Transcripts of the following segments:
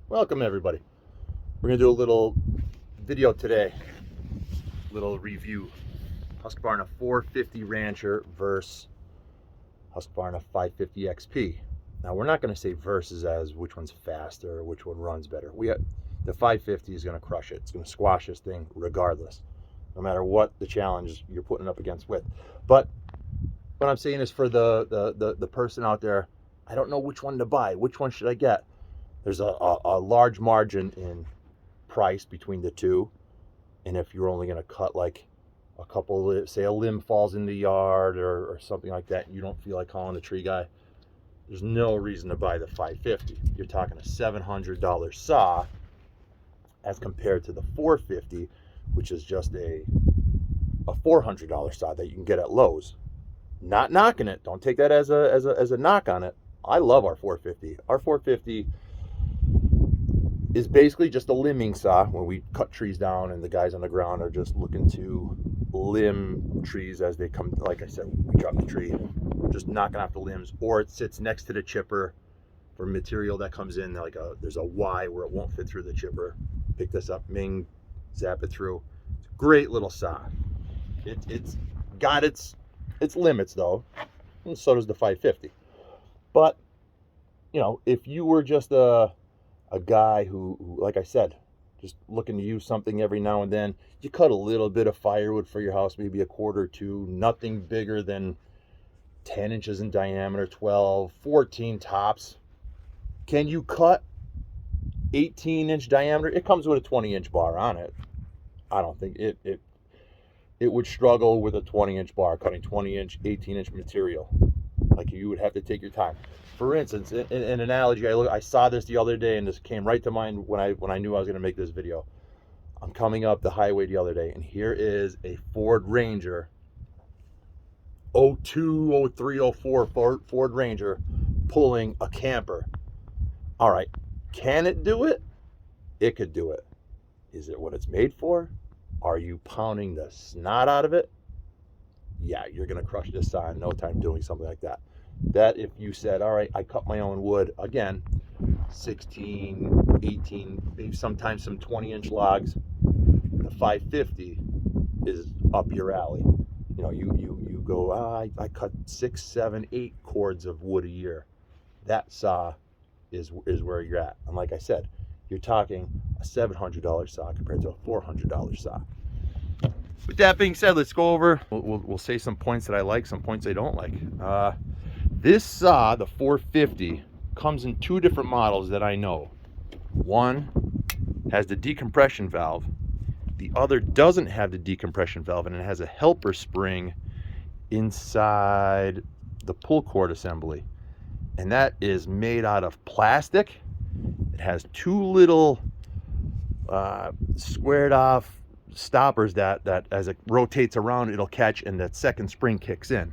Welcome everybody. We're gonna do a little video today, little review. Husqvarna 450 Rancher versus Husqvarna 550 XP. Now we're not gonna say versus as which one's faster or which one runs better. The 550 is gonna crush it. It's gonna squash this thing regardless, no matter what the challenge you're putting up against with. But what I'm saying is for the person out there, I don't know which one to buy. Which one should I get? There's a large margin in price between the two, and if you're only going to cut like a couple, say a limb falls in the yard or something like that, and you don't feel like calling the tree guy, there's no reason to buy the 550. You're talking a $700 saw as compared to the 450, which is just a $400 saw that you can get at Lowe's. Not knocking it, don't take that as a knock on it. I love our 450. Our 450 is basically just a limbing saw when we cut trees down and the guys on the ground are just looking to limb trees as they come. Like I said, we drop the tree, just knocking off the limbs, or it sits next to the chipper for material that comes in. There's a Y where it won't fit through the chipper. Pick this up, Ming, zap it through. It's a great little saw. It's got its limits though, and so does the 550. But you know, if you were just a guy who, like I said, just looking to use something every now and then, you cut a little bit of firewood for your house, maybe a quarter or two, nothing bigger than 10 inches in diameter, 12, 14 tops. Can you cut 18-inch diameter? It comes with a 20-inch bar on it. I don't think it would struggle with a 20-inch bar, cutting 20-inch, 18-inch material. Like, you would have to take your time. For instance, in an analogy, I saw this the other day, and this came right to mind when I knew I was going to make this video. I'm coming up the highway the other day, and here is a Ford Ranger, 02, 03, 04 Ford Ranger, pulling a camper. All right, can it do it? It could do it. Is it what it's made for? Are you pounding the snot out of it? Yeah, you're going to crush this saw in no time doing something like that. That if you said, all right, I cut my own wood, again, 16, 18, maybe sometimes some 20-inch logs, the 550 is up your alley. You know, you go, I cut 6, 7, 8 cords of wood a year. That saw is where you're at. And like I said, you're talking a $700 saw compared to a $400 saw. With that being said, let's go over, we'll say some points that I like, some points I don't like. This saw, the 450, comes in 2 different models that I know. One has the decompression valve. The other doesn't have the decompression valve, and it has a helper spring inside the pull cord assembly. And that is made out of plastic. It has 2 little squared off stoppers that as it rotates around, it'll catch, and that second spring kicks in.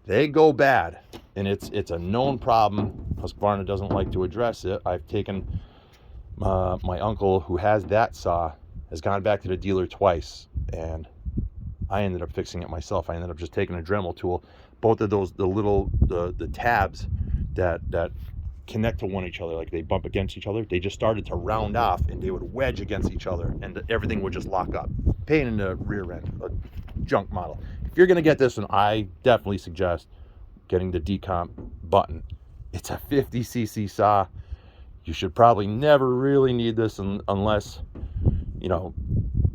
They go bad, and it's a known problem. Husqvarna doesn't like to address it. I've taken my uncle who has that saw, has gone back to the dealer twice, and I ended up fixing it myself. I ended up just taking a Dremel tool. Both of those, the tabs that connect to one each other, like they bump against each other, they just started to round off, and they would wedge against each other, and everything would just lock up. Pain in the rear end, a junk model. If you're gonna get this one, I definitely suggest getting the decomp button. It's a 50cc saw. You should probably never really need this unless, you know,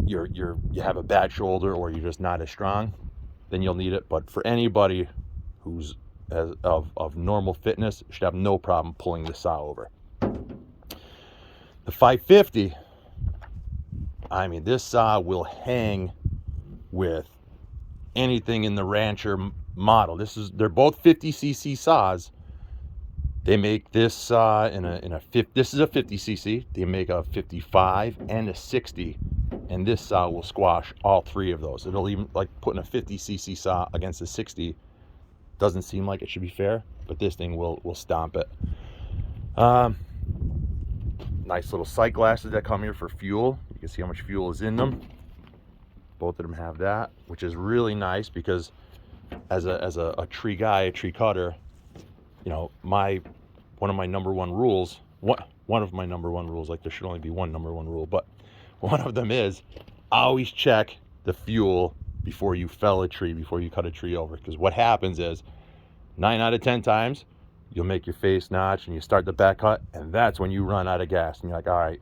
you have a bad shoulder or you're just not as strong. Then you'll need it. But for anybody who's of normal fitness, should have no problem pulling the saw over. The 550, I mean, this saw will hang with anything in the Rancher model. They're both 50cc saws. They make this saw this is a 50cc. They make a 55 and a 60, and this saw will squash all 3 of those. It'll even, like, putting a 50cc saw against a 60 doesn't seem like it should be fair, but this thing will stomp it. Nice little sight glasses that come here for fuel. You can see how much fuel is in them. Both of them have that, which is really nice because as a tree guy, a tree cutter, you know, one of my number 1 rules, one of my number one rules. Like there should only be one number one rule, but one of them is always check the fuel before you fell a tree, before you cut a tree over. Because what happens is 9 out of 10 times you'll make your face notch and you start the back cut, and that's when you run out of gas and you're like, all right,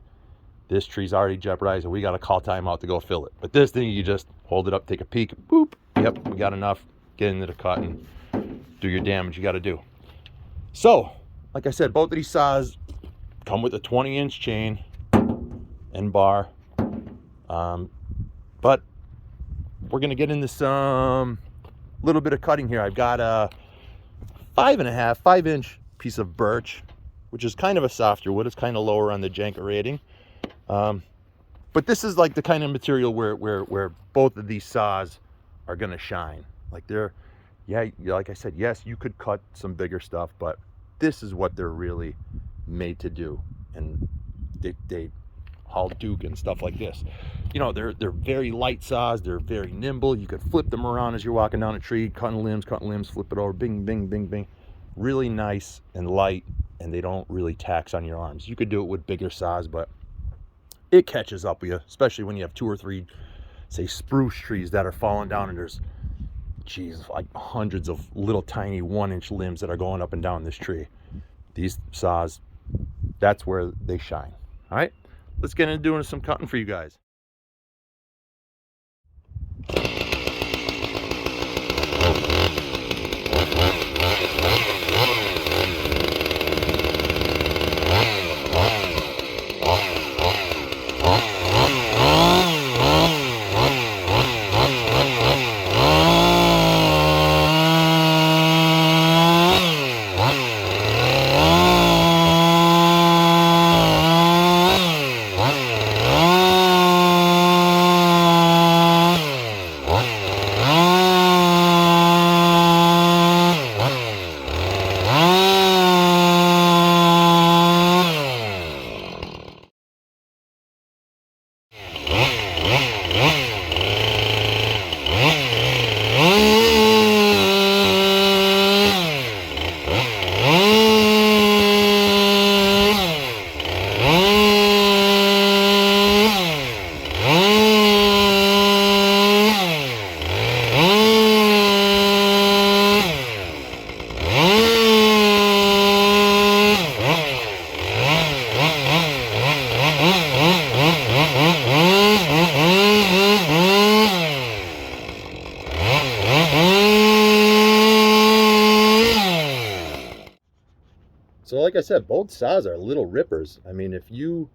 this tree's already jeopardized and we got to call time out to go fill it. But this thing, you just hold it up, take a peek, boop, yep, we got enough, get into the cut and do your damage you got to do. So like I said, both of these saws come with a 20-inch chain and bar, but we're gonna get into some little bit of cutting here. I've got a 5-inch piece of birch, which is kind of a softer wood. It's kind of lower on the Janka rating, but this is like the kind of material where both of these saws are gonna shine. Like they're, yeah, like I said, yes, you could cut some bigger stuff, but this is what they're really made to do. And they haul Duke and stuff like this. You know, they're very light saws. They're very nimble. You could flip them around as you're walking down a tree, cutting limbs, flip it over, bing, bing, bing, bing. Really nice and light, and they don't really tax on your arms. You could do it with bigger saws, but it catches up with you, especially when you have 2 or 3, say, spruce trees that are falling down, and there's, geez, like hundreds of little tiny 1-inch limbs that are going up and down this tree. These saws, that's where they shine. All right, let's get into doing some cutting for you guys. So like I said, both saws are little rippers. I mean, if you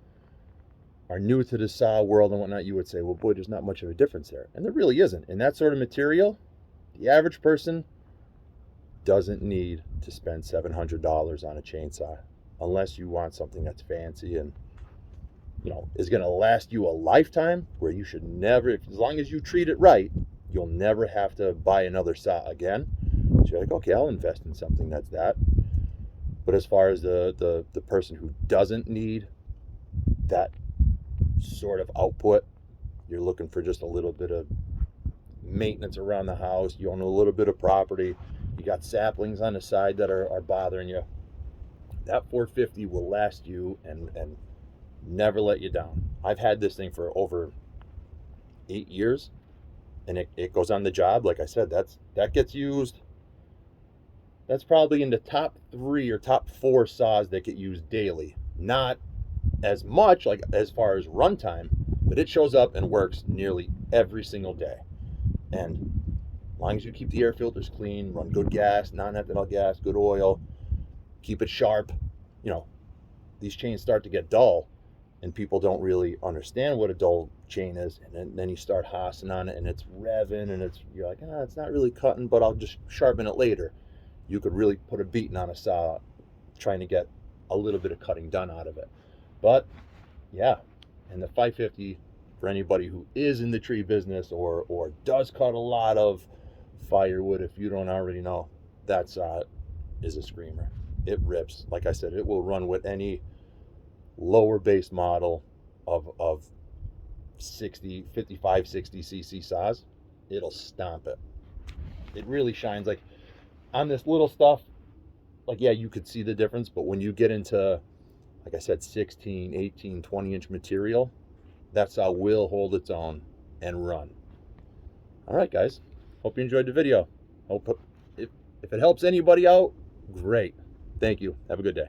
are new to the saw world and whatnot, you would say, well, boy, there's not much of a difference there. And there really isn't. In that sort of material, the average person doesn't need to spend $700 on a chainsaw unless you want something that's fancy and, you know, is going to last you a lifetime, where you should never, as long as you treat it right, you'll never have to buy another saw again. So you're like, okay, I'll invest in something that's that. But as far as the person who doesn't need that sort of output, you're looking for just a little bit of maintenance around the house, you own a little bit of property, you got saplings on the side that are bothering you, that 450 will last you and never let you down. I've had this thing for over 8 years, and it goes on the job. Like I said, that gets used. That's probably in the top 3 or top 4 saws that get used daily. Not as much, like as far as runtime, but it shows up and works nearly every single day. And as long as you keep the air filters clean, run good gas, non-ethanol gas, good oil, keep it sharp, you know, these chains start to get dull, and people don't really understand what a dull chain is, and then you start hossing on it, and it's revving, and you're like, it's not really cutting, but I'll just sharpen it later. You could really put a beating on a saw trying to get a little bit of cutting done out of it. But yeah, and the 550, for anybody who is in the tree business or does cut a lot of firewood, if you don't already know, that saw is a screamer. It rips. Like I said, it will run with any lower base model of 55, 60 cc saws. It'll stomp it. It really shines. Like on this little stuff, like, yeah, you could see the difference, but when you get into like I said, 16, 18, 20-inch material, that saw will hold its own and run. All right, guys. Hope you enjoyed the video. Hope if it helps anybody out, great. Thank you. Have a good day.